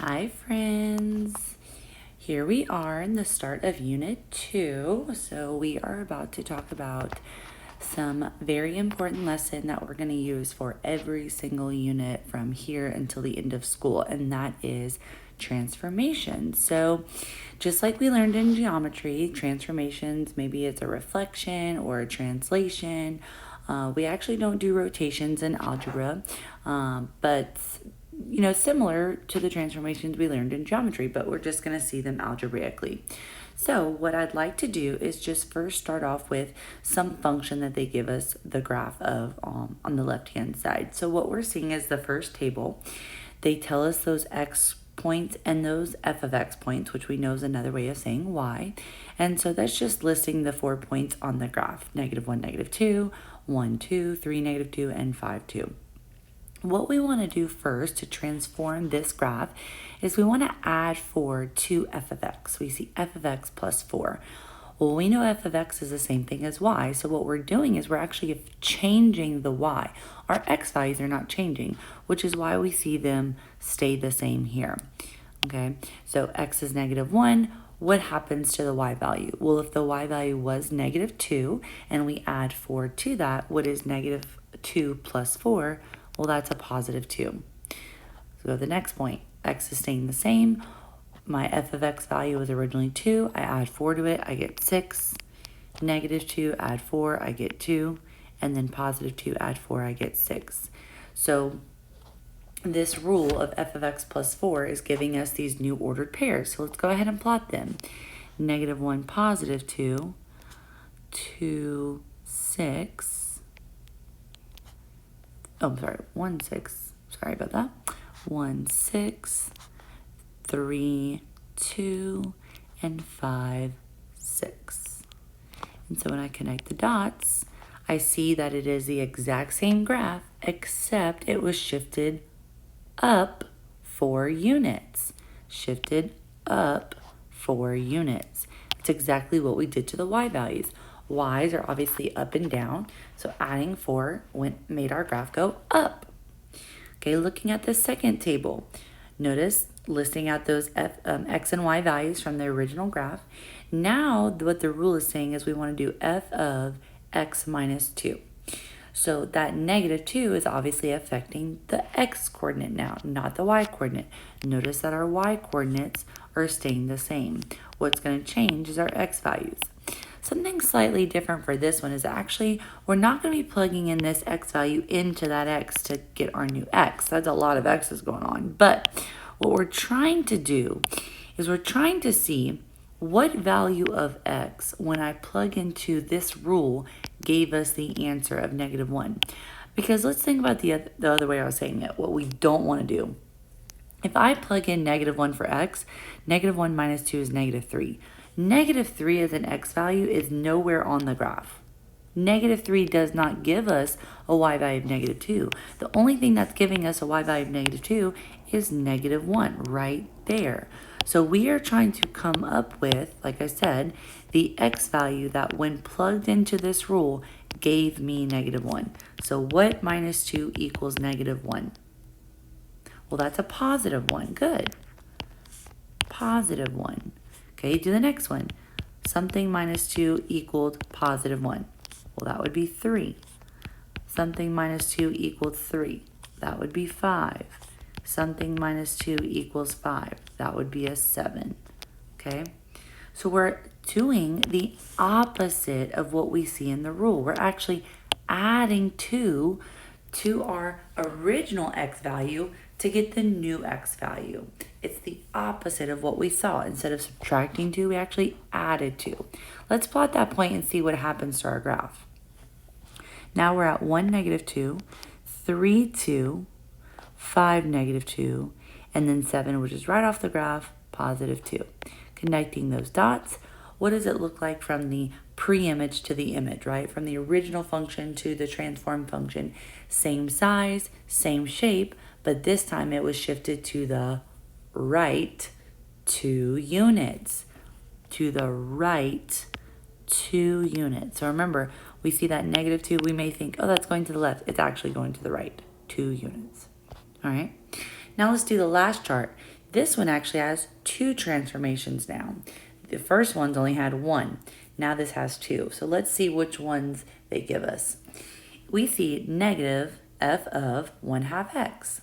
Hi friends, here we are in the start of Unit 2. So we are about to talk about some very important lesson that we're going to use for every single unit from here until the end of school, and that is transformation. So just like we learned in geometry, transformations, maybe it's a reflection or a translation. We actually don't do rotations in algebra, but similar to the transformations we learned in geometry, but we're just going to see them algebraically. So what I'd like to do is just first start off with some function that they give us the graph of on the left-hand side. So what we're seeing is the first table. They tell us those x points and those f of x points, which we know is another way of saying y. And so that's just listing the 4 points on the graph: -1, -2, 1, 2, 3, -2, and 5, 2. What we want to do first to transform this graph is we want to add 4 to f of x. We see f of x plus 4. Well, we know f of x is the same thing as y, so what we're doing is we're actually changing the y. Our x values are not changing, which is why we see them stay the same here. Okay, so x is -1. What happens to the y value? Well, if the y value was -2 and we add 4 to that, what is -2 plus 4? Well, that's a +2. So go to the next point. X is staying the same. My f of x value was originally 2. I add 4 to it, I get 6. -2, add 4, I get 2. And then +2, add 4, I get 6. So this rule of f of x plus 4 is giving us these new ordered pairs. So let's go ahead and plot them. -1, +2, 2, 6. Oh, sorry, 1, 6. Sorry about that. 1, 6, 3, 2, and 5, 6. And so when I connect the dots, I see that it is the exact same graph, except it was shifted up 4 units. Shifted up 4 units. It's exactly what we did to the y values. Y's are obviously up and down, so adding 4 made our graph go up. Okay, looking at the second table, notice listing out those x and y values from the original graph. Now what the rule is saying is we want to do f of x minus 2. So that -2 is obviously affecting the x coordinate now, not the y coordinate. Notice that our y coordinates are staying the same. What's going to change is our x values. Something slightly different for this one is actually we're not going to be plugging in this x value into that x to get our new x. That's a lot of x's going on. But what we're trying to do is we're trying to see what value of x, when I plug into this rule, gave us the answer of -1. Because let's think about the other way I was saying it, what we don't want to do. If I plug in -1 for x, -1 minus 2 is -3. -3 as an x value is nowhere on the graph. -3 does not give us a y value of -2. The only thing that's giving us a y value of -2 is -1 right there. So we are trying to come up with, like I said, the x value that when plugged into this rule gave me -1. So what minus 2 equals -1? Well, that's a +1. Good. +1. Okay, do the next one. Something minus 2 equaled +1. Well, that would be 3. Something minus 2 equaled 3. That would be 5. Something minus 2 equals 5. That would be a 7. Okay, so we're doing the opposite of what we see in the rule. We're actually adding 2 to our original x value to get the new x value. It's the opposite of what we saw. Instead of subtracting 2, we actually added 2. Let's plot that point and see what happens to our graph. Now we're at 1, -2, 3, 2, 5, -2, and then 7, which is right off the graph, +2. Connecting those dots, what does it look like from the pre-image to the image, right? From the original function to the transform function. Same size, same shape, but this time it was shifted to the right 2 units. To the right 2 units. So remember, we see that -2, we may think, oh, that's going to the left. It's actually going to the right 2 units. All right, now let's do the last chart. This one actually has two transformations now. The first one's only had one. Now this has two. So let's see which ones they give us. We see negative f of 1/2 x.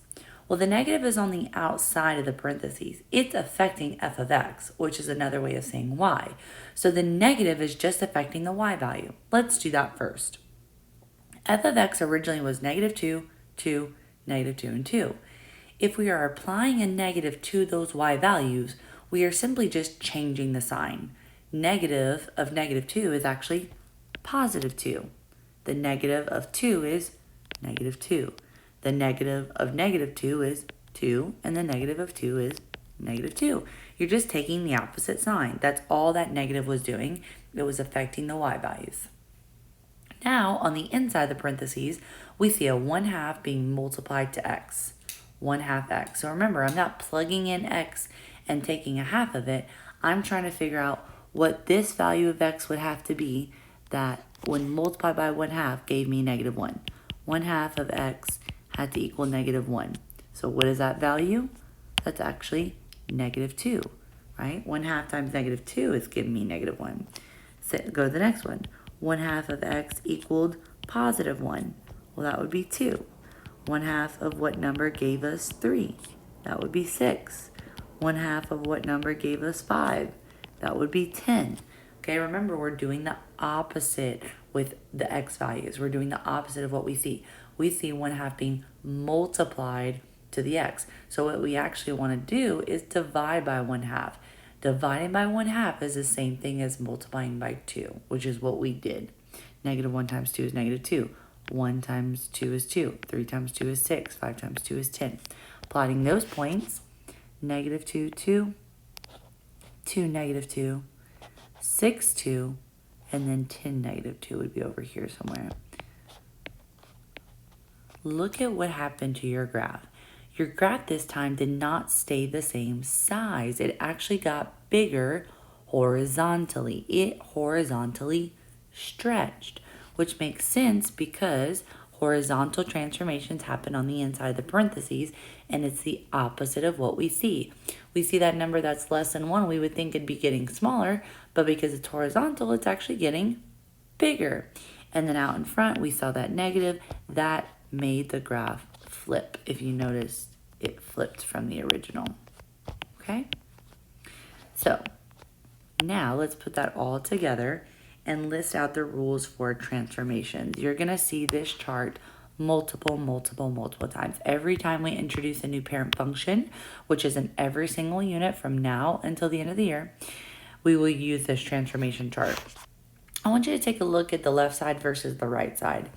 Well, the negative is on the outside of the parentheses. It's affecting f of x, which is another way of saying y. So the negative is just affecting the y value. Let's do that first. F of x originally was negative 2, 2, negative 2, and 2. If we are applying a negative to those y values, we are simply just changing the sign. Negative of negative 2 is actually positive 2. The negative of 2 is negative 2. The negative of negative 2 is 2, and the negative of 2 is negative 2. You're just taking the opposite sign. That's all that negative was doing. It was affecting the y values. Now, on the inside of the parentheses, we see a 1/2 being multiplied to x. 1/2 x. So remember, I'm not plugging in x and taking a half of it. I'm trying to figure out what this value of x would have to be that when multiplied by 1/2 gave me negative 1. 1/2 of x had to equal negative 1. So what is that value? That's actually negative 2, right? 1/2 times negative 2 is giving me negative 1. So go to the next one. 1/2 of x equaled positive 1. Well, that would be 2. 1/2 of what number gave us 3? That would be 6. 1/2 of what number gave us 5? That would be 10. Okay, remember, we're doing the opposite with the x values. We're doing the opposite of what we see. We see 1/2 being multiplied to the x. So what we actually want to do is divide by 1/2. Dividing by 1/2 is the same thing as multiplying by 2, which is what we did. Negative 1 times 2 is negative 2. 1 times 2 is 2. 3 times 2 is 6. 5 times 2 is 10. Plotting those points, negative 2, 2, 2, negative 2, 6, 2, and then 10, negative 2 would be over here somewhere. Look at what happened to your graph. Your graph this time did not stay the same size. It actually got bigger horizontally. It horizontally stretched, which makes sense because horizontal transformations happen on the inside of the parentheses, and it's the opposite of what we see. We see that number that's less than 1, we would think it'd be getting smaller, but because it's horizontal, it's actually getting bigger. And then out in front, we saw that negative. That made the graph flip. If you notice, it flipped from the original. Okay? So, now let's put that all together and list out the rules for transformations. You're going to see this chart multiple times. Every time we introduce a new parent function, which is in every single unit from now until the end of the year, we will use this transformation chart. I want you to take a look at the left side versus the right side.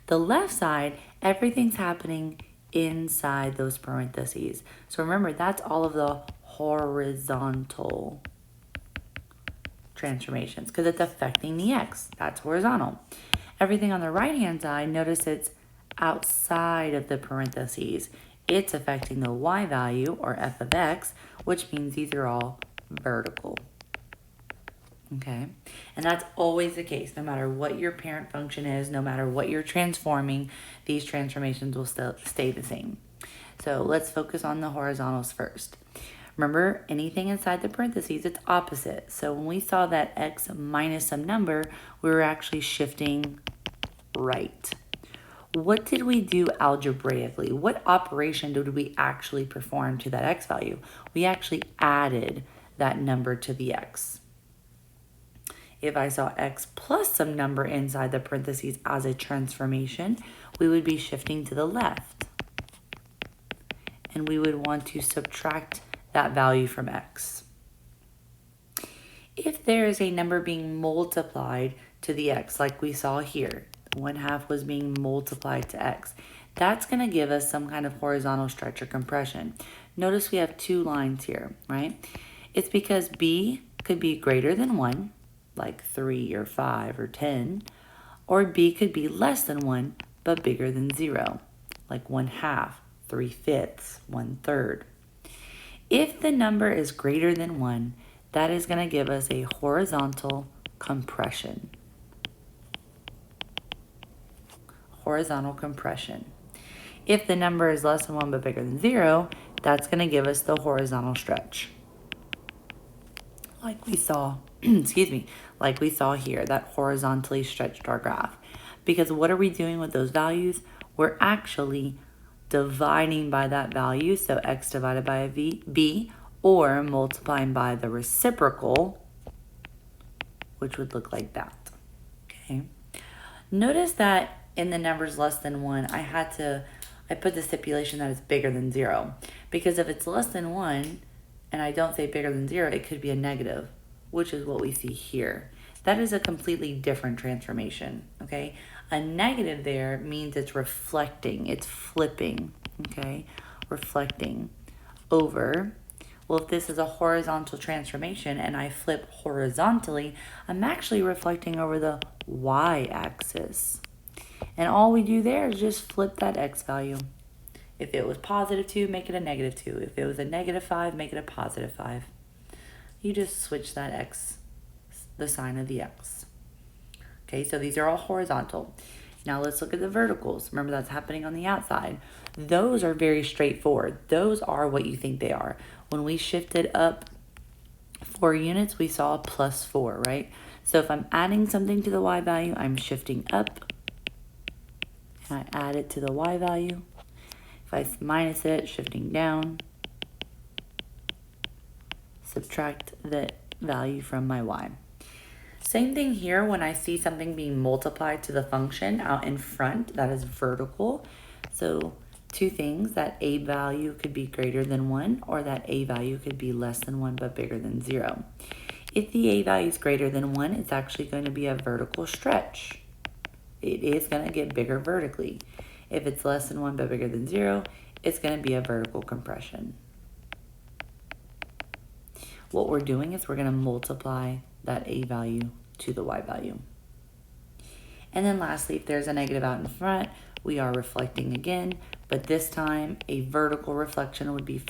The left side, everything's happening inside those parentheses. So remember, that's all of the horizontal transformations because it's affecting the x. That's horizontal. Everything on the right-hand side, notice it's outside of the parentheses. It's affecting the y value, or f of x, which means these are all vertical. Okay, and that's always the case. No matter what your parent function is, no matter what you're transforming, these transformations will still stay the same. So let's focus on the horizontals first. Remember, anything inside the parentheses, it's opposite. So when we saw that x minus some number, we were actually shifting right. What did we do algebraically? What operation did we actually perform to that x value? We actually added that number to the x. If I saw x plus some number inside the parentheses as a transformation, we would be shifting to the left. And we would want to subtract that value from x. If there is a number being multiplied to the x, like we saw here, 1/2 was being multiplied to x, that's going to give us some kind of horizontal stretch or compression. Notice we have two lines here, right? It's because b could be greater than 1, like 3 or 5 or 10, or b could be less than 1 but bigger than 0, like 1/2, 3/5, 1/3. If the number is greater than 1, that is going to give us a horizontal compression. Horizontal compression. If the number is less than 1 but bigger than 0, That's going to give us the horizontal stretch. Like we saw, excuse me, like we saw here, that horizontally stretched our graph. Because what are we doing with those values? We're actually dividing by that value, so x divided by a b, or multiplying by the reciprocal, which would look like that. Okay. Notice that in the numbers less than 1, I put the stipulation that it's bigger than 0. Because if it's less than 1, and I don't say bigger than 0, it could be a negative, which is what we see here. That is a completely different transformation, okay? A negative there means it's reflecting, it's flipping, okay? Reflecting over. Well, if this is a horizontal transformation and I flip horizontally, I'm actually reflecting over the y-axis. And all we do there is just flip that x value. If it was positive 2, make it a negative 2. If it was a negative 5, make it a positive 5. You just switch that x, the sign of the x. Okay, so these are all horizontal. Now let's look at the verticals. Remember, that's happening on the outside. Those are very straightforward. Those are what you think they are. When we shifted up 4 units, we saw a plus 4, right? So if I'm adding something to the y value, I'm shifting up. And I add it to the y value. If I minus it, shifting down. Subtract the value from my y. Same thing here when I see something being multiplied to the function out in front, that is vertical. So 2 things, that a value could be greater than 1 or that a value could be less than 1 but bigger than 0. If the a value is greater than 1, it's actually going to be a vertical stretch. It is going to get bigger vertically. If it's less than 1 but bigger than 0, it's going to be a vertical compression. What we're doing is we're going to multiply that a value to the y value. And then lastly, if there's a negative out in front, we are reflecting again, but this time a vertical reflection would be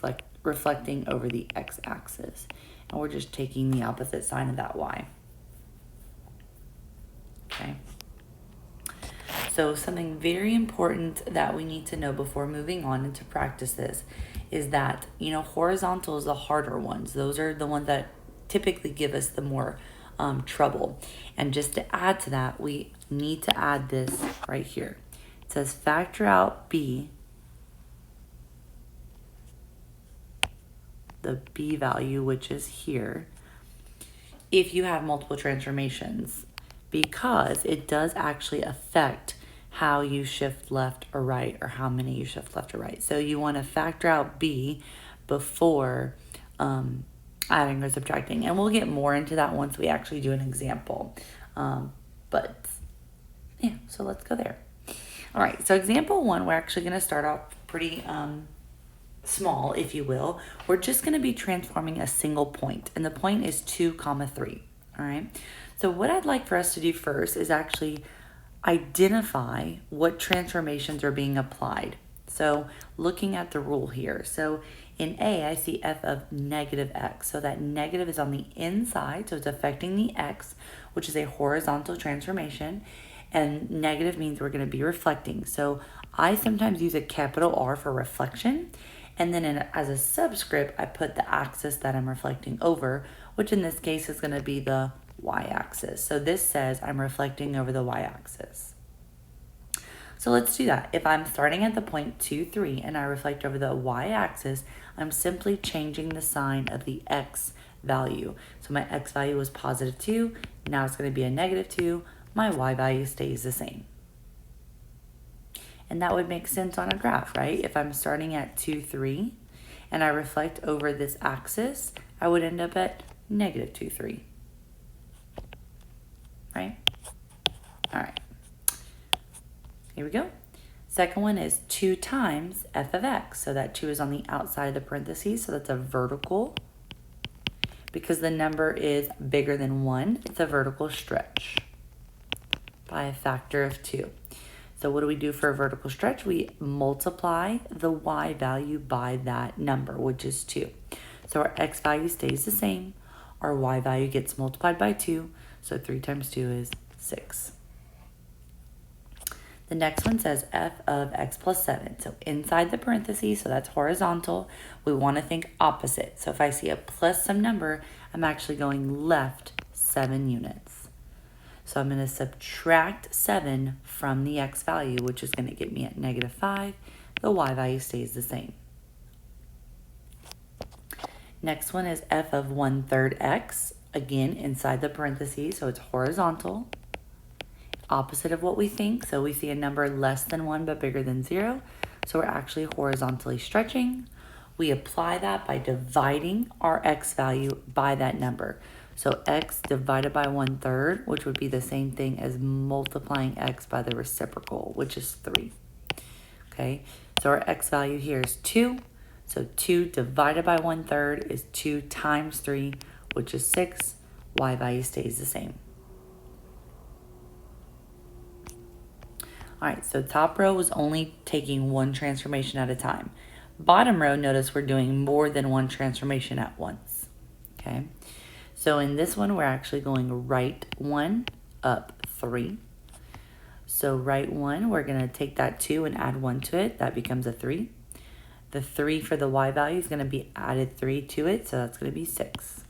reflecting over the x-axis. And we're just taking the opposite sign of that y. Okay. So something very important that we need to know before moving on and to practice this is that, horizontal is the harder ones. Those are the ones that typically give us the more trouble. And just to add to that, we need to add this right here. It says factor out b, the b value, which is here, if you have multiple transformations, because it does actually affect how you shift left or right, or how many you shift left or right. So you want to factor out b before adding or subtracting. And we'll get more into that once we actually do an example. But yeah, so let's go there. All right, so example 1, we're actually going to start off pretty small, if you will. We're just going to be transforming a single point, and the point is 2, 3. All right, so what I'd like for us to do first is actually identify what transformations are being applied. So looking at the rule here. So in A, I see f of negative x. So that negative is on the inside, so it's affecting the x, which is a horizontal transformation. And negative means we're going to be reflecting. So I sometimes use a capital R for reflection. And then as a subscript, I put the axis that I'm reflecting over, which in this case is going to be the y-axis. So this says I'm reflecting over the y-axis. So let's do that. If I'm starting at the point 2, 3, and I reflect over the y-axis, I'm simply changing the sign of the x value. So my x value was positive 2. Now it's going to be a negative 2. My y value stays the same. And that would make sense on a graph, right? If I'm starting at 2, 3, and I reflect over this axis, I would end up at negative 2, 3. Right? All right. Here we go. Second one is 2 times f of x. So that 2 is on the outside of the parentheses, so that's a vertical. Because the number is bigger than 1, it's a vertical stretch by a factor of 2. So what do we do for a vertical stretch? We multiply the y value by that number, which is 2. So our x value stays the same. Our y value gets multiplied by 2. So 3 times 2 is 6. The next one says f of x plus 7. So inside the parentheses, so that's horizontal, we want to think opposite. So if I see a plus some number, I'm actually going left 7 units. So I'm going to subtract 7 from the x value, which is going to get me at negative 5. The y value stays the same. Next one is f of 1/3 x. Again, inside the parentheses, so it's horizontal. Opposite of what we think. So we see a number less than 1 but bigger than 0. So we're actually horizontally stretching. We apply that by dividing our x value by that number. So x divided by 1/3, which would be the same thing as multiplying x by the reciprocal, which is 3. Okay, so our x value here is 2. So 2 divided by 1/3 is 2 times 3, which is 6. Y value stays the same. All right, so top row was only taking one transformation at a time. Bottom row, notice we're doing more than one transformation at once. Okay, so in this one, we're actually going right 1, up 3. So right 1, we're going to take that 2 and add 1 to it. That becomes a 3. The 3 for the y value is going to be added 3 to it, so that's going to be 6.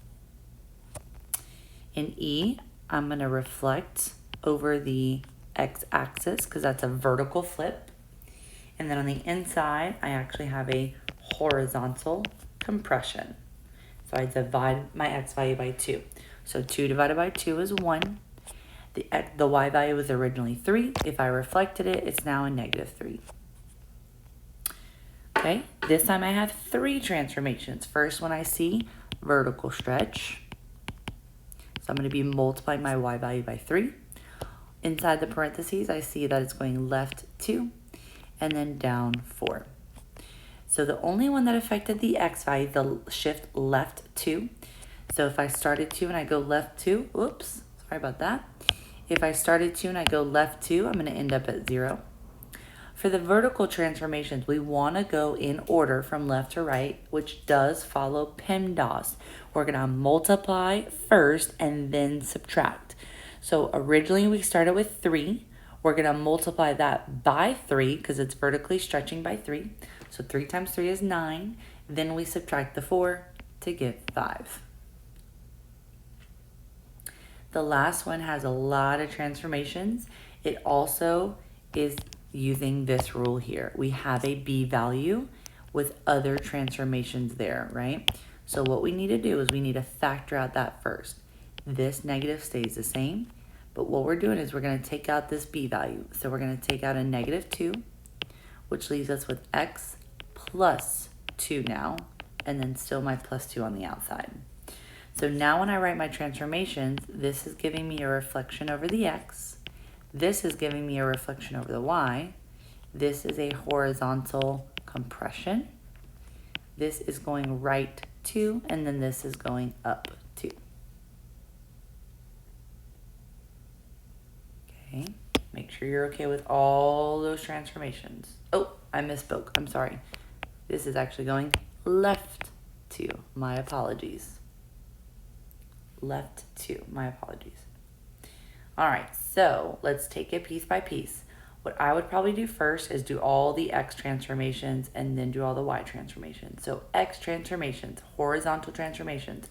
In E, I'm going to reflect over the x-axis because that's a vertical flip. And then on the inside, I actually have a horizontal compression. So I divide my x value by 2. So 2 divided by 2 is 1. The y value was originally 3. If I reflected it, it's now a negative 3. Okay, this time I have 3 transformations. First one I see, vertical stretch. So I'm going to be multiplying my y value by 3. Inside the parentheses, I see that it's going left 2 and then down 4. So the only one that affected the x value, the shift left 2. So if I started 2 and I go left 2, oops, sorry about that. If I started 2 and I go left 2, I'm going to end up at 0. For the vertical transformations, we want to go in order from left to right, which does follow PEMDAS. We're going to multiply first and then subtract. So originally we started with 3. We're going to multiply that by 3 because it's vertically stretching by 3. So 3 times 3 is 9. Then we subtract the 4 to get 5. The last one has a lot of transformations. It also is using this rule here. We have a b value with other transformations there, right? So what we need to do is we need to factor out that first. This negative stays the same, but what we're doing is we're going to take out this b value. So we're going to take out a negative 2, which leaves us with x plus 2 now, and then still my plus 2 on the outside. So now when I write my transformations, this is giving me a reflection over the x. This is giving me a reflection over the y. This is a horizontal compression. This is going right 2, and then this is going up 2. Okay, make sure you're okay with all those transformations. Oh, I misspoke. I'm sorry. This is actually going left 2. My apologies. Left 2. My apologies. All right, so let's take it piece by piece. What I would probably do first is do all the x transformations and then do all the y transformations. So x transformations, horizontal transformations,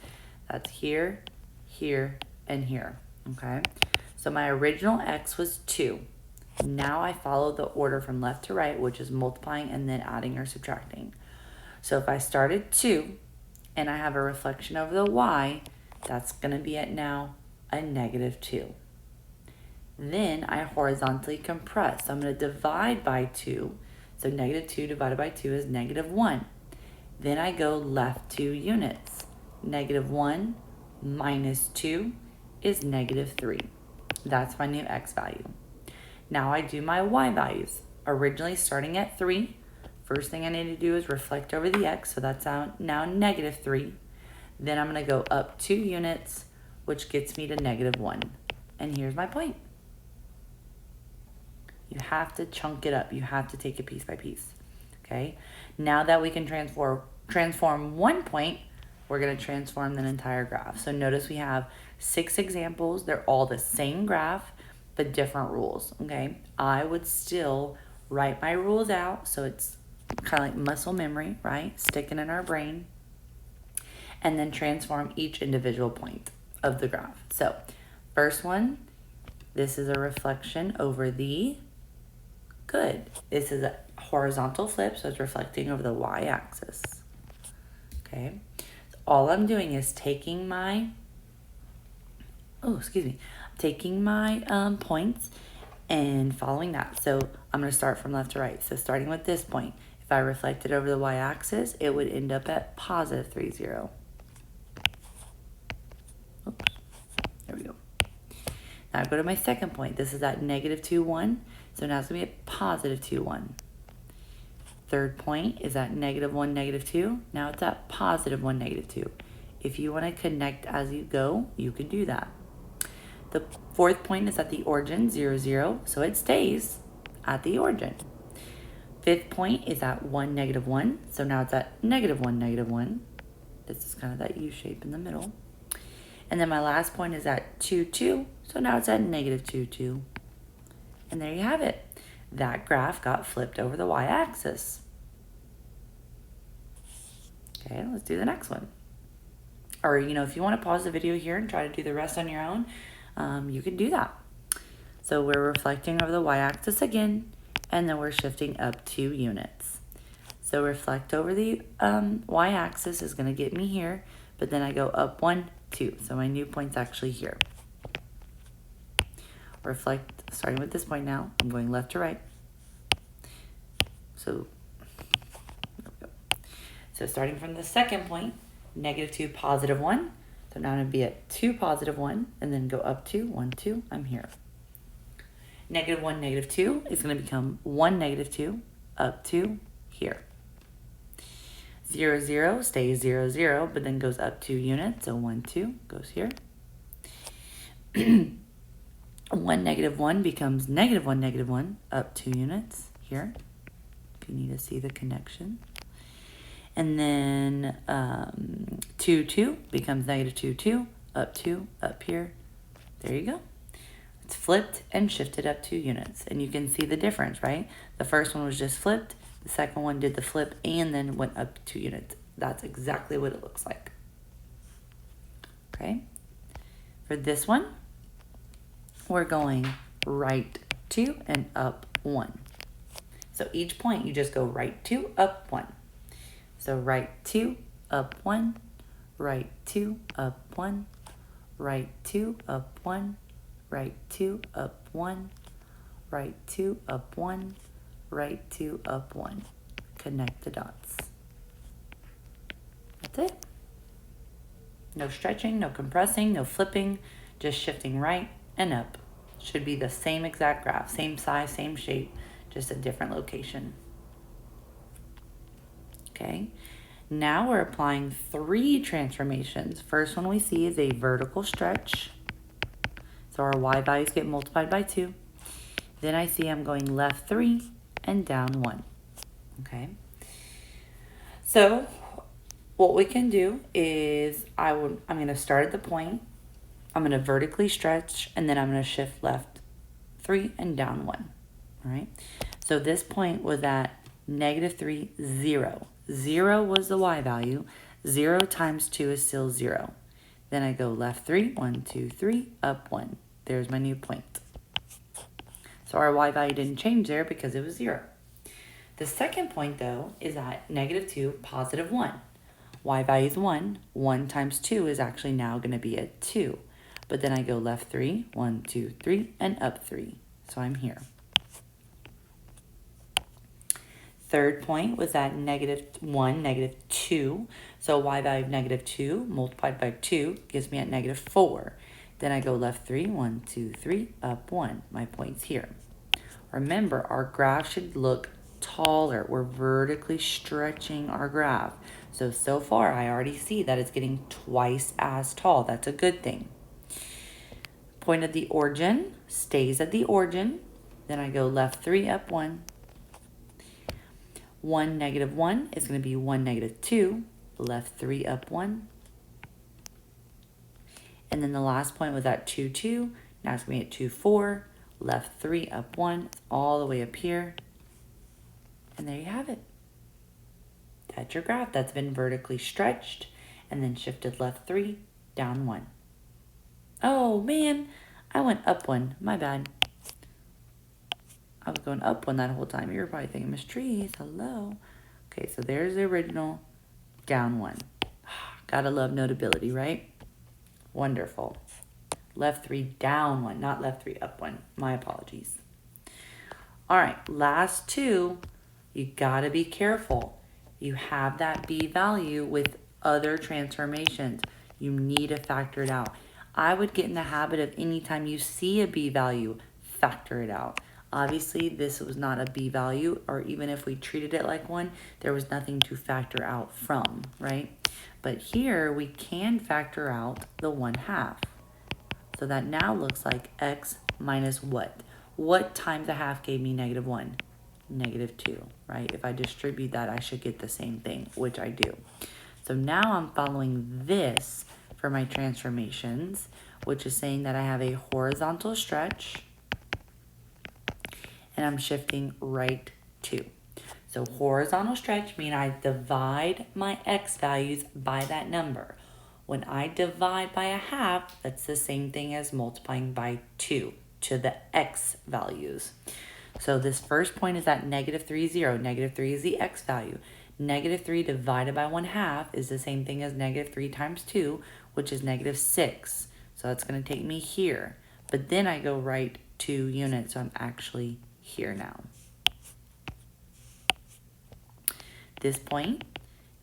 that's here, here, and here, okay? So my original x was 2. Now I follow the order from left to right, which is multiplying and then adding or subtracting. So if I started 2 and I have a reflection over the y, that's going to be at now a negative 2. Then I horizontally compress. So I'm going to divide by 2. So negative 2 divided by 2 is negative 1. Then I go left 2 units. Negative 1 minus 2 is negative 3. That's my new x value. Now I do my y values. Originally starting at 3. First thing I need to do is reflect over the x. So that's now negative 3. Then I'm going to go up 2 units, which gets me to negative 1. And here's my point. You have to chunk it up. You have to take it piece by piece. Okay? Now that we can transform one point, we're going to transform the entire graph. So notice we have 6 examples. They're all the same graph. but different rules, okay? I would still write my rules out so it's kind of like muscle memory, right? Sticking in our brain, and then transform each individual point of the graph. So first one, this is a reflection over the good. This is a horizontal flip, so it's reflecting over the y-axis. Okay, so all I'm doing is taking my, taking my points and following that. So I'm going to start from left to right. So starting with this point, if I reflected over the y-axis, it would end up at positive 3, 0. Oops, there we go. Now I go to my second point. This is at negative 2, 1. So now it's going to be at positive 2, 1. Third point is at negative 1, negative 2. Now it's at positive 1, negative 2. If you want to connect as you go, you can do that. The fourth point is at the origin, 0, 0. So it stays at the origin. Fifth point is at 1, negative 1. So now it's at negative 1, negative 1. This is kind of that U shape in the middle. And then my last point is at 2, 2. So now it's at negative 2, 2. And there you have it. That graph got flipped over the y-axis. Okay, let's do the next one. Or, if you want to pause the video here and try to do the rest on your own, you can do that. So we're reflecting over the y-axis again, and then we're shifting up 2 units. So reflect over the y-axis is going to get me here, but then I go up 1, 2. So my new point's actually here. Reflect, starting with this point now, I'm going left to right. So starting from the second point, negative 2, positive 1. So now I'm going to be at 2, positive 1, and then go up 2, 1, 2, I'm here. Negative 1, negative 2 is going to become 1, negative 2, up 2, here. 0, 0 stays 0, 0, but then goes up 2 units, so 1, 2 goes here. 1, negative 1 becomes negative 1, negative 1, up 2 units here, if you need to see the connection. And then 2, 2 becomes negative 2, 2, up 2, up here. There you go. It's flipped and shifted up 2 units. And you can see the difference, right? The first one was just flipped. The second one did the flip and then went up 2 units. That's exactly what it looks like. Okay. For this one, we're going right 2 and up 1. So each point you just go right 2, up 1. So right 2, up 1, right 2, up 1, right 2, up 1, right 2, up 1, right 2, up 1, right 2, up 1. Connect the dots. That's it. No stretching, no compressing, no flipping, just shifting right and up. Should be the same exact graph, same size, same shape, just a different location. Okay, now we're applying 3 transformations. First one we see is a vertical stretch. So our y values get multiplied by 2. Then I see I'm going left 3 and down 1. Okay, so what we can do is I'm going to start at the point. I'm going to vertically stretch, and then I'm going to shift left 3 and down 1. All right, so this point was at negative 3, 0. 0 was the y value. 0 times 2 is still 0. Then I go left 3, 1, 2, 3, up 1. There's my new point. So our y value didn't change there because it was 0. The second point, though, is at negative 2, positive 1. Y value is 1. 1 times 2 is actually now going to be a 2. But then I go left 3, 1, 2, 3, and up 3. So I'm here. Third point was at negative 1, negative 2. So y value of negative 2 multiplied by 2 gives me at negative 4. Then I go left 3, 1, 2, 3, up 1. My point's here. Remember, our graph should look taller. We're vertically stretching our graph. So far, I already see that it's getting twice as tall. That's a good thing. Point of the origin stays at the origin. Then I go left 3, up 1. 1, negative 1 is going to be 1, negative 2. Left 3, up 1. And then the last point was at 2, 2. Now it's going to be at 2, 4. left 3, up 1, all the way up here. And there you have it. That's your graph that's been vertically stretched and then shifted left 3, down 1. Oh man, I went up 1, my bad. I was going up 1 that whole time. You were probably thinking, Miss Trees, hello. Okay, so there's the original, down 1. Gotta love notability, right? Wonderful. Left 3, down 1, not left 3, up 1. My apologies. All right, last two, you gotta be careful. You have that B value with other transformations. You need to factor it out. I would get in the habit of anytime you see a B value, factor it out. Obviously, this was not a B value, or even if we treated it like one, there was nothing to factor out from, right? But here, we can factor out the 1/2. So that now looks like x minus what? What times a half gave me -1? -2, right? If I distribute that, I should get the same thing, which I do. So now I'm following this for my transformations, which is saying that I have a horizontal stretch and I'm shifting right 2. So horizontal stretch means I divide my x values by that number. When I divide by 1/2, that's the same thing as multiplying by 2 to the x values. So this first point is at -3, 0. -3 is the x value. -3 divided by 1/2 is the same thing as -3 times 2, which is -6. So that's going to take me here. But then I go right 2 units, so I'm actually here now. This point,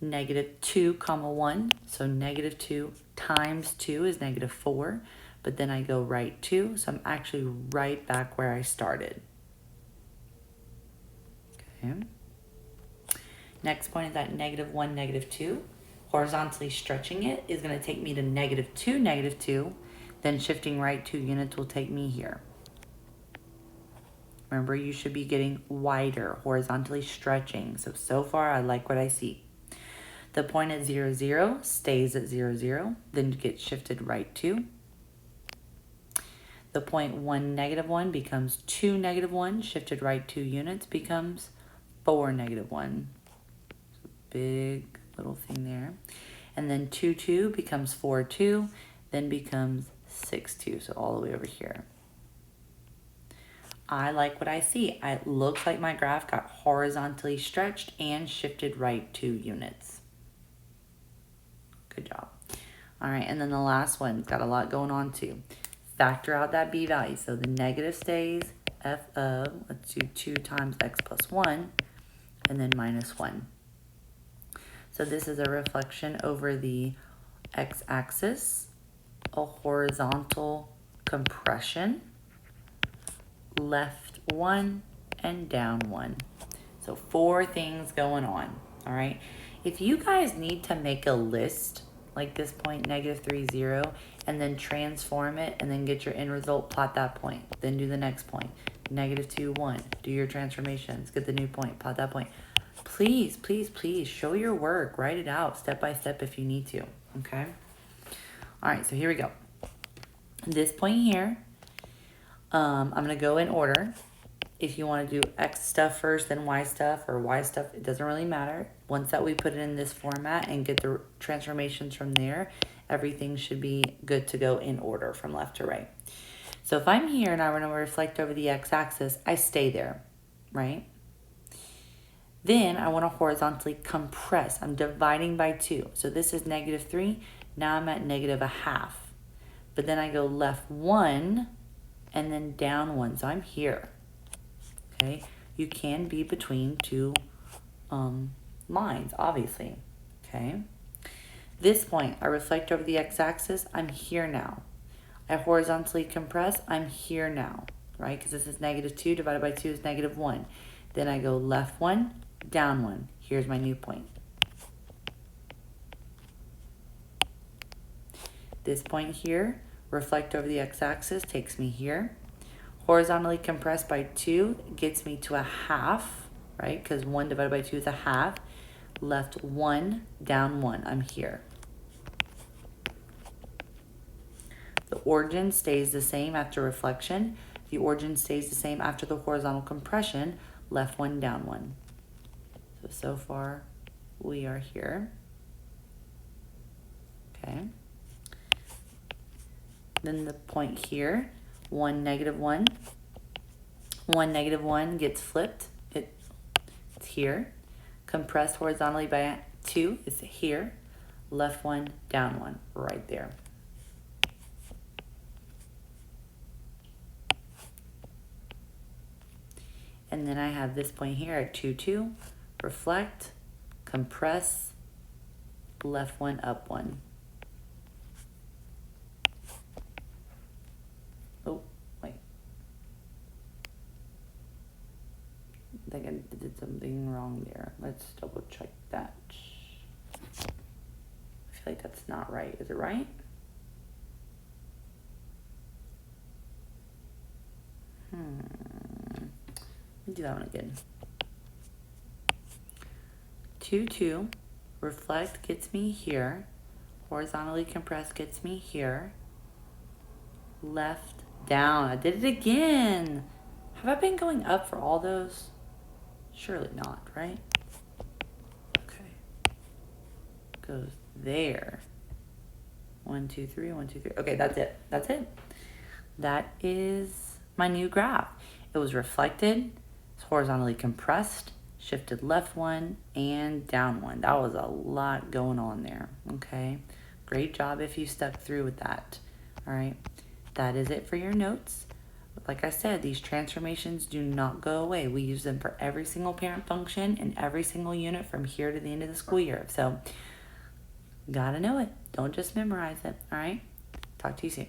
-2, 1, so -2 times 2 is -4, but then I go right 2, so I'm actually right back where I started. Okay. Next point is at -1, -2. Horizontally stretching it is going to take me to -2, -2, then shifting right 2 units will take me here. Remember, you should be getting wider, horizontally stretching. So far, I like what I see. The point at 0, 0 stays at 0, 0, then gets shifted right 2. The point 1, -1 becomes 2, -1, shifted right 2 units becomes 4, -1. So big little thing there. And then 2, 2 becomes 4, 2, then becomes 6, 2, so all the way over here. I like what I see. It looks like my graph got horizontally stretched and shifted right 2 units. Good job. All right, and then the last one's got a lot going on too. Factor out that B value. So the negative stays, f of, let's do 2 times x plus 1, and then -1. So this is a reflection over the x-axis, a horizontal compression, left 1 and down 1. So 4 things going on, all right? If you guys need to make a list like this point, -3, 0, and then transform it and then get your end result, plot that point. Then do the next point, -2, 1. Do your transformations, get the new point, plot that point. Please, please, please show your work. Write it out step by step if you need to, okay? All right, so here we go. This point here, I'm going to go in order. If you want to do X stuff first, then Y stuff, or Y stuff, it doesn't really matter. Once that we put it in this format and get the transformations from there, everything should be good to go in order from left to right. So if I'm here and I want to reflect over the x-axis, I stay there, right? Then I want to horizontally compress. I'm dividing by 2. So this is -3. Now I'm at -1/2. But then I go left 1 and then down 1. So I'm here. Okay, you can be between 2 lines, obviously. Okay, this point, I reflect over the x-axis, I'm here now. I horizontally compress, I'm here now, right? Because this is -2 divided by 2 is -1. Then I go left 1, down 1. Here's my new point. This point here, reflect over the x-axis, takes me here. Horizontally compressed by 2 gets me to 1/2, right? Because 1 divided by 2 is 1/2. Left 1, down 1. I'm here. The origin stays the same after reflection. The origin stays the same after the horizontal compression, left one, down one. So far we are here. Okay. Then the point here, 1, -1. 1, -1 gets flipped. It's here. Compressed horizontally by 2 is here. Left one, down one, right there. And then I have this point here at 2, 2. Reflect, compress, left one, up one. Oh, wait. I think I did something wrong there. Let's double check that. I feel like that's not right. Is it right? Let me do that one again. 2, 2. Reflect gets me here. Horizontally compress gets me here. Left, down. I did it again. Have I been going up for all those? Surely not, right? Okay. Goes there. 1, 2, 3, 1, 2, 3. Okay, that's it. That's it. That is my new graph. It was reflected, it's horizontally compressed, shifted left one, and down one. That was a lot going on there, okay? Great job if you stuck through with that, all right? That is it for your notes. Like I said, these transformations do not go away. We use them for every single parent function and every single unit from here to the end of the school year. So, gotta know it. Don't just memorize it, all right? Talk to you soon.